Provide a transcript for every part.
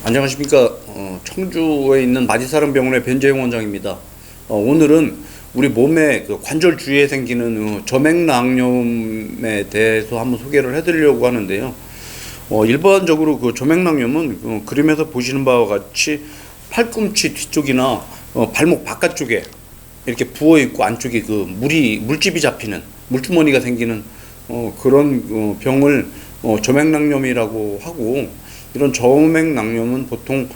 안녕하십니까. 청주에 있는 마디사랑병원의 변재영 원장입니다. 오늘은 우리 몸의 그 관절 주위에 생기는 점액낭염에 대해서 한번 소개를 해드리려고 하는데요. 일반적으로 그 점액낭염은 그림에서 보시는 바와 같이 팔꿈치 뒤쪽이나 발목 바깥쪽에 이렇게 부어 있고 안쪽에 그 물집이 잡히는 물주머니가 생기는 그런 병을 점액낭염이라고 하고, 이런 점액낭염은 보통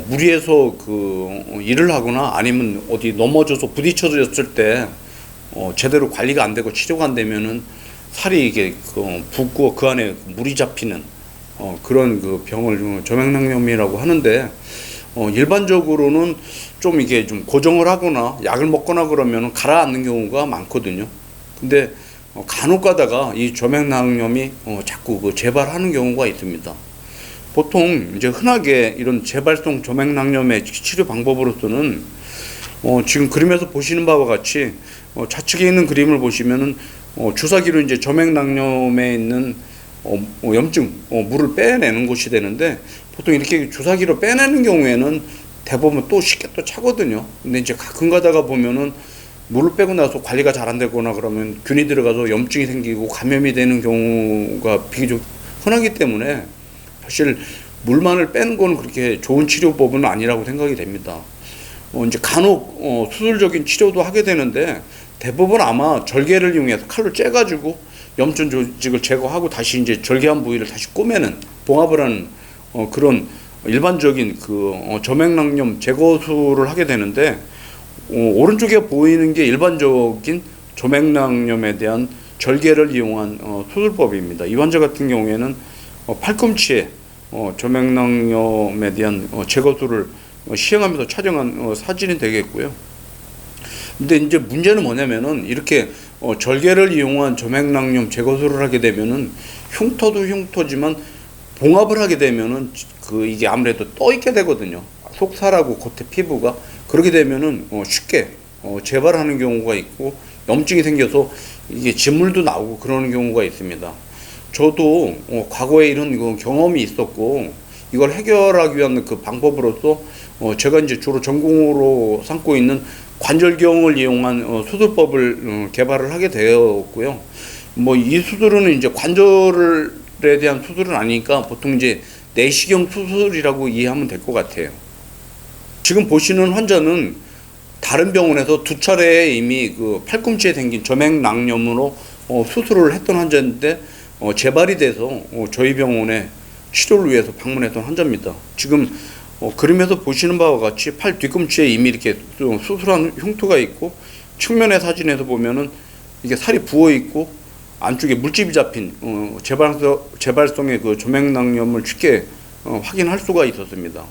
무리해서 일을 하거나 아니면 어디 넘어져서 부딪혀졌을 때 제대로 관리가 안 되고 치료가 안 되면은 살이 이게 붓고 그 안에 물이 잡히는 그런 그 병을 점액낭염이라고 하는데, 일반적으로는 좀 이게 좀 고정을 하거나 약을 먹거나 그러면 가라앉는 경우가 많거든요. 근데 간혹 가다가 이 점액낭염이 자꾸 재발하는 경우가 있습니다. 보통 이제 흔하게 이런 재발성 점액낭염의 치료 방법으로서는 지금 그림에서 보시는 바와 같이 좌측에 있는 그림을 보시면은 주사기로 이제 점액낭염에 있는 염증, 물을 빼내는 것이 되는데, 보통 이렇게 주사기로 빼내는 경우에는 대부분 또 쉽게 또 차거든요. 근데 이제 가끔 가다가 보면은 물을 빼고 나서 관리가 잘 안 되거나 그러면 균이 들어가서 염증이 생기고 감염이 되는 경우가 비교적 흔하기 때문에 사실 물만을 빼는 건 그렇게 좋은 치료법은 아니라고 생각이 됩니다. 이제 간혹 수술적인 치료도 하게 되는데, 대부분 아마 절개를 이용해서 칼로 째가지고 염증 조직을 제거하고 다시 이제 절개한 부위를 다시 꼬매는, 봉합을 하는 그런 일반적인 점액낭염 제거술을 하게 되는데, 오른쪽에 보이는 게 일반적인 점액낭염에 대한 절개를 이용한 수술법입니다. 이 환자 같은 경우에는 팔꿈치에 점액낭염에 대한 제거술을 시행하면서 촬영한 사진이 되겠고요. 근데 이제 문제는 뭐냐면은, 이렇게 절개를 이용한 점액낭염 제거술을 하게 되면은 흉터도 흉터지만 봉합을 하게 되면은 이게 아무래도 떠 있게 되거든요. 속살하고 겉에 피부가. 그렇게 되면은 쉽게 재발하는 경우가 있고, 염증이 생겨서 이게 진물도 나오고 그러는 경우가 있습니다. 저도 과거에 이런 경험이 있었고, 이걸 해결하기 위한 그 방법으로서 제가 이제 주로 전공으로 삼고 있는 관절경을 이용한 수술법을 개발을 하게 되었고요. 이 수술은 이제 관절에 대한 수술은 아니니까 보통 이제 내시경 수술이라고 이해하면 될 것 같아요. 지금 보시는 환자는 다른 병원에서 두 차례 이미 팔꿈치에 생긴 점액낭염으로 수술을 했던 환자인데, 재발이 돼서 저희 병원에 치료를 위해서 방문했던 환자입니다. 지금 그림에서 보시는 바와 같이 팔 뒤꿈치에 이미 이렇게 수술한 흉터가 있고, 측면의 사진에서 보면은 이게 살이 부어 있고 안쪽에 물집이 잡힌 재발성의 점액낭염을 쉽게 확인할 수가 있었습니다.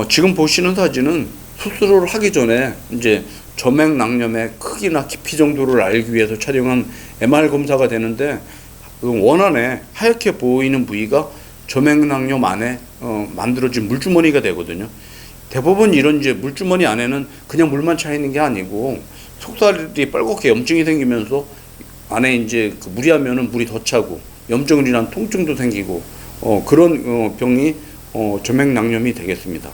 지금 보시는 사진은 수술을 하기 전에 이제 점액낭염의 크기나 깊이 정도를 알기 위해서 촬영한 MR 검사가 되는데, 원안에 하얗게 보이는 부위가 점액낭염 안에 만들어진 물주머니가 되거든요. 대부분 이런 이제 물주머니 안에는 그냥 물만 차 있는 게 아니고 속살이 빨갛게 염증이 생기면서 안에 이제 무리하면은 물이 더 차고 염증을 인한 통증도 생기고 그런 병이 점액낭염이 되겠습니다.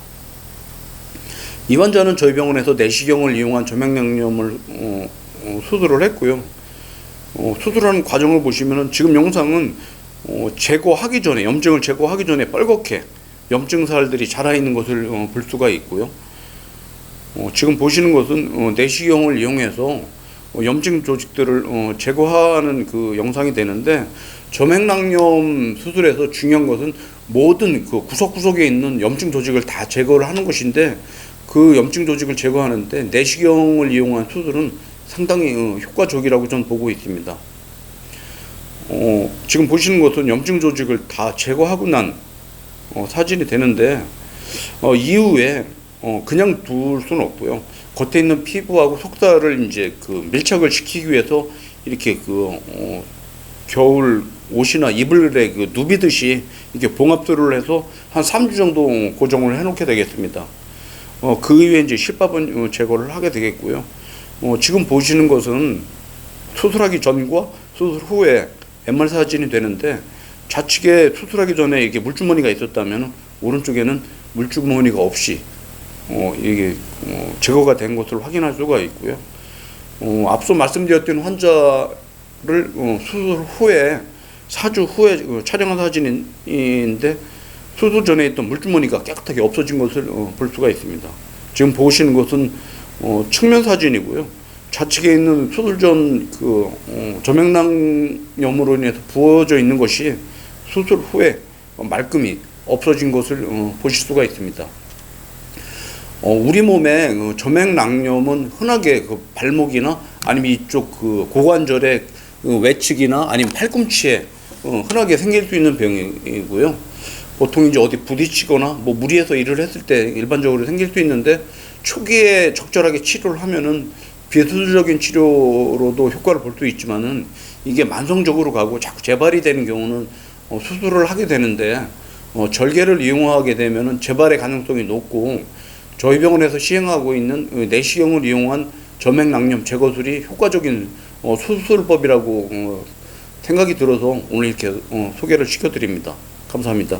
이 환자는 저희 병원에서 내시경을 이용한 점액낭염을 수술을 했고요. 수술하는 과정을 보시면은 지금 영상은 제거하기 전에, 염증을 제거하기 전에 빨갛게 염증살들이 자라있는 것을 볼 수가 있고요. 지금 보시는 것은 내시경을 이용해서 염증 조직들을 제거하는 영상이 되는데, 점액낭염 수술에서 중요한 것은 모든 구석구석에 있는 염증 조직을 다 제거를 하는 것인데, 그 염증 조직을 제거하는데 내시경을 이용한 수술은 상당히 효과적이라고 저는 보고 있습니다. 지금 보시는 것은 염증 조직을 다 제거하고 난 사진이 되는데, 이후에 그냥 둘 수는 없고요. 겉에 있는 피부하고 속살을 이제 밀착을 시키기 위해서 이렇게 겨울 옷이나 이불에 누비듯이 이렇게 봉합술을 해서 한 3주 정도 고정을 해놓게 되겠습니다. 그 이후에 이제 실밥은 제거를 하게 되겠고요. 지금 보시는 것은 수술하기 전과 수술 후에 MR 사진이 되는데, 좌측에 수술하기 전에 이게 물주머니가 있었다면 오른쪽에는 물주머니가 없이 이게 제거가 된 것을 확인할 수가 있고요. 앞서 말씀드렸던 환자를 수술 후에 4주 후에 촬영한 사진인데 수술 전에 있던 물주머니가 깨끗하게 없어진 것을 볼 수가 있습니다. 지금 보시는 것은 측면 사진이고요. 좌측에 있는 수술 전 저맥낭염으로 인해서 부어져 있는 것이 수술 후에 말끔히 없어진 것을 보실 수가 있습니다. 우리 몸에 저맥낭염은 흔하게 발목이나 아니면 이쪽 고관절의 외측이나 아니면 팔꿈치에 흔하게 생길 수 있는 병이고요. 보통 이제 어디 부딪히거나 뭐 무리해서 일을 했을 때 일반적으로 생길 수 있는데 초기에 적절하게 치료를 하면은 비수술적인 치료로도 효과를 볼 수 있지만은 이게 만성적으로 가고 자꾸 재발이 되는 경우는 수술을 하게 되는데 절개를 이용하게 되면은 재발의 가능성이 높고 저희 병원에서 시행하고 있는 내시경을 이용한 저맥낭염 제거술이 효과적인 수술법이라고 생각이 들어서 오늘 이렇게 소개를 시켜드립니다. 감사합니다.